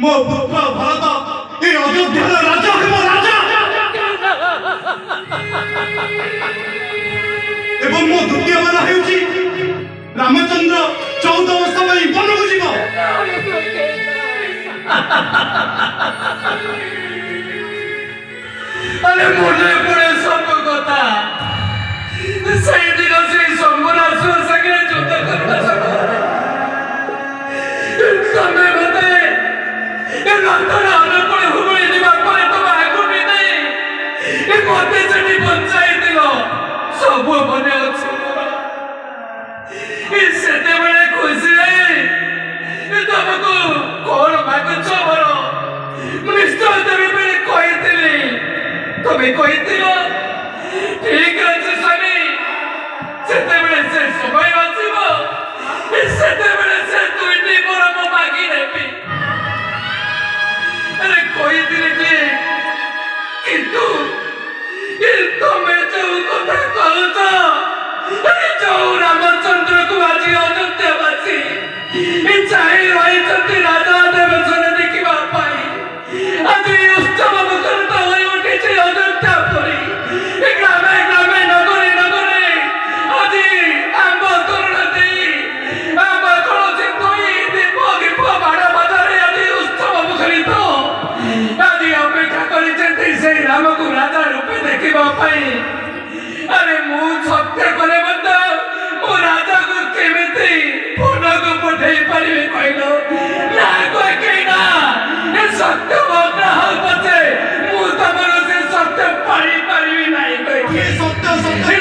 ମୋ ପୁତ୍ର ଭରତ ଏ ଅଯୋଧ୍ୟାର ରାଜା ହେବ ରାଜା ଏବଂ ମୋ ଦ୍ୱିତୀୟ ବାର ହେଉଛି ରାମଚନ୍ଦ୍ର 14 ବର୍ଷ ପାଇଁ ବନକୁ ଯିବ। अरे मुझे पड़े सब कथा सही दिन से शंभुराज संगे युद्ध करना समय बते ए लंदन आने पड़े हुबली दिवा परे तो आगु भी नहीं ए मते जनी बंचाई दिलो सब बने अछि ए सेते बळे खुशी रे ए तुमको कोन मागुछ बरो निश्चय देबे बळे कहितली तमे कहितिलो ठीक अछि स्वामी सेते बळे से समय आसीबो सेते बळे से दुईटी मोर मो मागी नेबी अरे कहितिली जे किंतु तमे जो कथा कहूछ अरे जो रामचंद्र को आज अयोध्यावासी चाहे रही राजा देवसन देखा पाई आज उत्सव मुखर अयोध्या परी ग्रामे ग्रामे नगरे नगरे आज आंब तोरण दे आंब कलसी थोई दीप दीप बाड़ बाजारे आज उत्सव मुखरित आज अपेक्षा कर राम को राजा रूपे देखा अरे मु सत्य कले मो राजा को केमिति पुन को पठे पारि कहल ना कह ना सत्य बना हो पछे मु तमर से सत्य पारि पारि नहीं कह सत्य सत्य